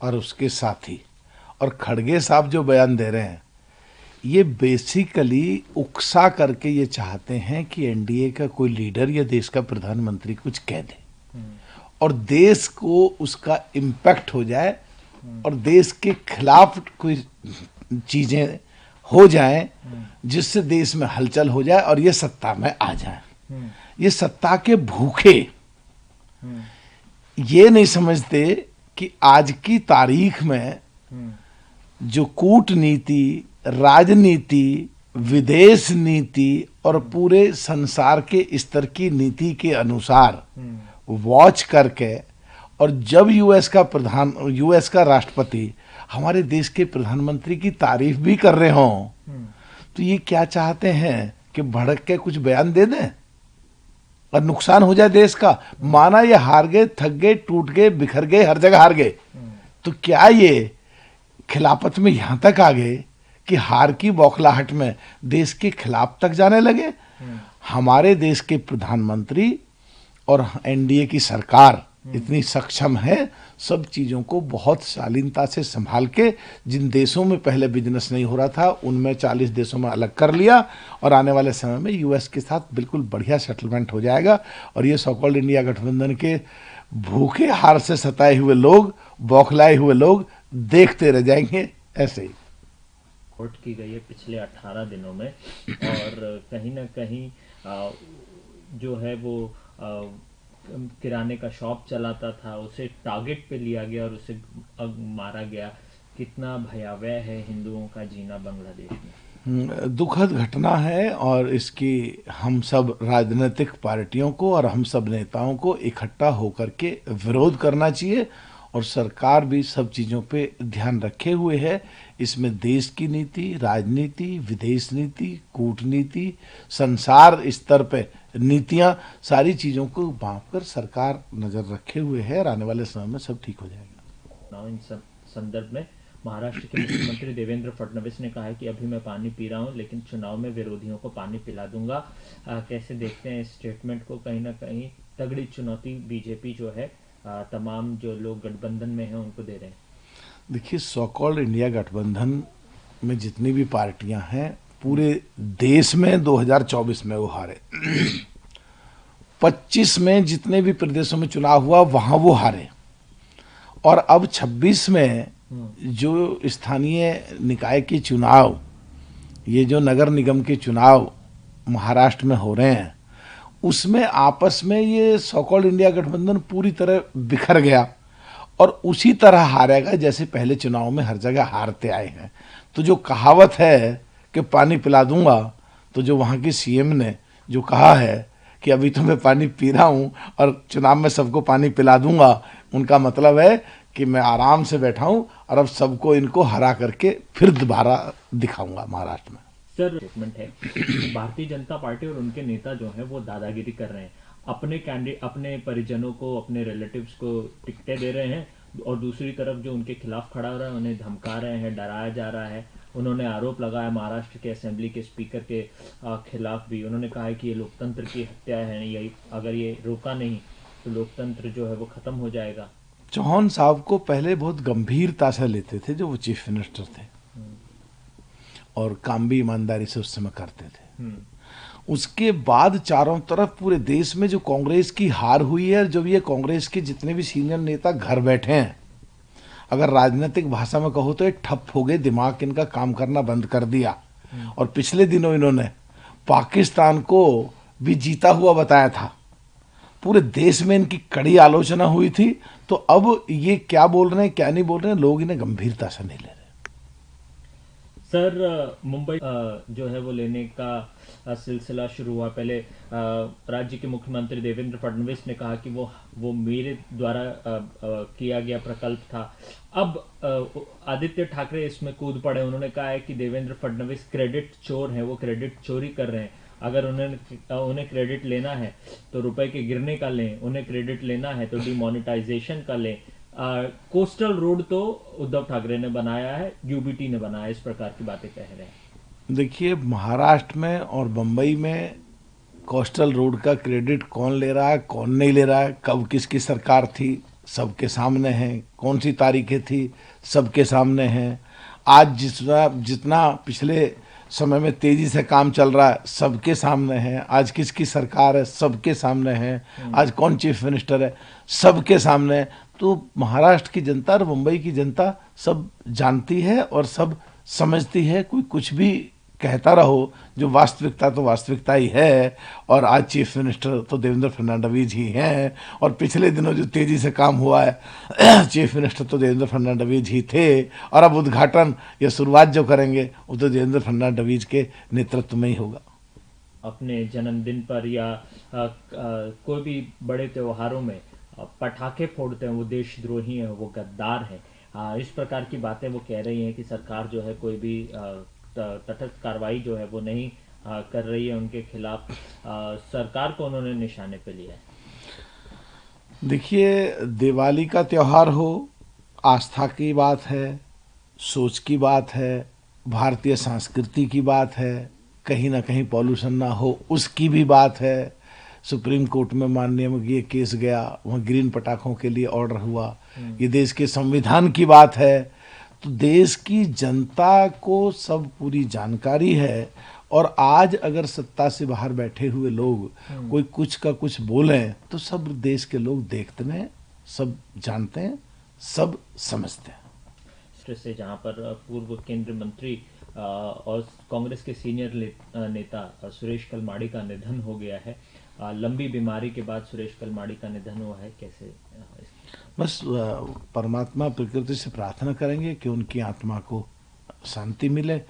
और उसके साथी और खड़गे साहब जो बयान दे रहे हैं, ये बेसिकली उकसा करके ये चाहते हैं कि एनडीए का कोई लीडर या देश का प्रधानमंत्री कुछ कह दे और देश को उसका इम्पैक्ट हो जाए और देश के खिलाफ कोई चीजें हो जाएं जिससे देश में हलचल हो जाए और ये सत्ता में आ जाए। ये सत्ता के भूखे ये नहीं समझते कि आज की तारीख में जो कूटनीति, राजनीति, विदेश नीति और पूरे संसार के स्तर की नीति के अनुसार वॉच करके, और जब यूएस का राष्ट्रपति हमारे देश के प्रधानमंत्री की तारीफ भी कर रहे हों, तो ये क्या चाहते हैं कि भड़क के कुछ बयान दे दें और नुकसान हो जाए देश का। माना ये हार गए, थक गए, टूट गए, बिखर गए, हर जगह हार गए, तो क्या ये खिलाफत में यहां तक आ गए कि हार की बौखलाहट में देश के खिलाफ तक जाने लगे? हमारे देश के प्रधानमंत्री और एनडीए की सरकार इतनी सक्षम है सब चीजों को बहुत शालीनता से संभाल के, जिन देशों में पहले बिजनेस नहीं हो रहा था उनमें 40 देशों में अलग कर लिया और आने वाले समय में यूएस के साथ बिल्कुल बढ़िया सेटलमेंट हो जाएगा। और ये सो कॉल्ड इंडिया गठबंधन के भूखे हार से सताए हुए लोग, बौखलाए हुए लोग देखते रह जाएंगे ऐसे ही। रिपोर्ट की गई है पिछले 18 दिनों में और कहीं ना कहीं जो है वो किराने का शॉप चलाता था, उसे टारगेट पे लिया गया और उसे मारा गया। कितना भयावह है हिंदुओं का जीना बांग्लादेश में। दुखद घटना है और इसकी हम सब राजनीतिक पार्टियों को और हम सब नेताओं को इकट्ठा होकर के विरोध करना चाहिए और सरकार भी सब चीज़ों पे ध्यान रखे हुए है। इसमें देश की नीति, राजनीति, विदेश नीति, कूटनीति, संसार स्तर पे नीतियां, सारी चीज़ों को भांपकर सरकार नज़र रखे हुए है और आने वाले समय में सब ठीक हो जाएगा। इन संदर्भ में महाराष्ट्र के मुख्यमंत्री देवेंद्र फडणवीस ने कहा है कि अभी मैं पानी पी रहा हूं लेकिन चुनाव में विरोधियों को पानी पिला दूंगा। कैसे देखते हैं इस स्टेटमेंट को? कहीं ना कहीं तगड़ी चुनौती बीजेपी जो है तमाम जो लोग गठबंधन में हैं उनको दे रहे हैं। देखिए, सो कॉल्ड इंडिया गठबंधन में जितनी भी पार्टियां हैं पूरे देश में 2024 में वो हारे 25 में जितने भी प्रदेशों में चुनाव हुआ वहां वो हारे और अब 26 में जो स्थानीय निकाय के चुनाव, ये जो नगर निगम के चुनाव महाराष्ट्र में हो रहे हैं, उसमें आपस में ये सो कॉल्ड इंडिया गठबंधन पूरी तरह बिखर गया और उसी तरह हारेगा जैसे पहले चुनाव में हर जगह हारते आए हैं। तो जो कहावत है कि पानी पिला दूंगा, तो जो वहाँ की सीएम ने जो कहा है कि अभी तो मैं पानी पी रहा हूँ और चुनाव में सबको पानी पिला दूंगा, उनका मतलब है कि मैं आराम से बैठा हूँ और अब सबको इनको हरा करके फिर दोबारा दिखाऊंगा महाराष्ट्र में। सर, स्टेटमेंट है भारतीय जनता पार्टी और उनके नेता जो हैं वो दादागिरी कर रहे हैं, अपने परिजनों को, अपने रिलेटिव्स को टिकटें दे रहे हैं और दूसरी तरफ जो उनके खिलाफ खड़ा हो रहा है उन्हें धमका रहे हैं, डराया जा रहा है। उन्होंने आरोप लगाया महाराष्ट्र के असेंबली के स्पीकर के खिलाफ भी। उन्होंने कहा है कि ये लोकतंत्र की हत्या है, यही अगर ये रोका नहीं तो लोकतंत्र जो है वो खत्म हो जाएगा। चौहान साहब को पहले बहुत गंभीरता से लेते थे जो वो चीफ मिनिस्टर थे और काम भी ईमानदारी से उस समय करते थे। उसके बाद चारों तरफ पूरे देश में जो कांग्रेस की हार हुई है, जब ये कांग्रेस के जितने भी सीनियर नेता घर बैठे हैं, अगर राजनीतिक भाषा में कहो तो एक ठप हो गए, दिमाग इनका काम करना बंद कर दिया। और पिछले दिनों इन्होंने पाकिस्तान को भी जीता हुआ बताया था, पूरे देश में इनकी कड़ी आलोचना हुई थी। तो अब ये क्या बोल रहे हैं क्या नहीं बोल रहे हैं, लोग इन्हें गंभीरता से नहीं ले रहे। सर, मुंबई जो है वो लेने का सिलसिला शुरू हुआ। पहले राज्य के मुख्यमंत्री देवेंद्र फडणवीस ने कहा कि वो मेरे द्वारा किया गया प्रकल्प था। अब आदित्य ठाकरे इसमें कूद पड़े। उन्होंने कहा है कि देवेंद्र फडणवीस क्रेडिट चोर हैं, वो क्रेडिट चोरी कर रहे हैं। अगर उन्हें क्रेडिट लेना है तो रुपए के गिरने का लें, उन्हें क्रेडिट लेना है तो डिमोनेटाइजेशन का लें। कोस्टल रोड तो उद्धव ठाकरे ने बनाया है, यूबीटी ने बनाया, इस प्रकार की बातें कह रहे हैं। देखिए, महाराष्ट्र में और बंबई में कोस्टल रोड का क्रेडिट कौन ले रहा है, कौन नहीं ले रहा है, कब किसकी सरकार थी, सबके सामने हैं, कौन सी तारीखें थी सबके सामने हैं। आज जितना जितना पिछले समय में तेजी से काम चल रहा है सबके सामने है। आज किसकी सरकार है सबके सामने है। आज कौन चीफ मिनिस्टर है सबके सामने है। तो महाराष्ट्र की जनता और मुंबई की जनता सब जानती है और सब समझती है। कोई कुछ भी कहता रहो, जो वास्तविकता तो वास्तविकता ही है। और आज चीफ मिनिस्टर तो देवेंद्र फडणवीस ही हैं। और पिछले दिनों जो तेजी से काम हुआ है चीफ मिनिस्टर तो देवेंद्र फडणवीस ही थे। और अब उद्घाटन या शुरुआत जो करेंगे वो तो देवेंद्र फडणवीस के नेतृत्व में ही होगा। अपने जन्मदिन पर या कोई भी बड़े त्योहारों में पटाखे फोड़ते हैं वो देशद्रोही हैं, वो गद्दार हैं। इस प्रकार की बातें वो कह रही हैं कि सरकार जो है कोई भी तटस्थ कार्रवाई जो है वो नहीं कर रही है उनके खिलाफ। सरकार को उन्होंने निशाने पे लिया है। देखिए, दिवाली का त्योहार हो, आस्था की बात है, सोच की बात है, भारतीय संस्कृति की बात है, कहीं ना कहीं पॉल्यूशन ना हो उसकी भी बात है। सुप्रीम कोर्ट में माननीय में ये केस गया, वहाँ ग्रीन पटाखों के लिए ऑर्डर हुआ। ये देश के संविधान की बात है। तो देश की जनता को सब पूरी जानकारी है। और आज अगर सत्ता से बाहर बैठे हुए लोग कोई कुछ का कुछ बोलें तो सब देश के लोग देखते हैं, सब जानते हैं, सब समझते हैं। से जहां पर पूर्व केंद्रीय मंत्री और कांग्रेस के सीनियर नेता सुरेश कलमाड़ी का निधन हो गया है। लंबी बीमारी के बाद सुरेश कलमाड़ी का निधन हुआ है। कैसे बस परमात्मा प्रकृति से प्रार्थना करेंगे कि उनकी आत्मा को शांति मिले।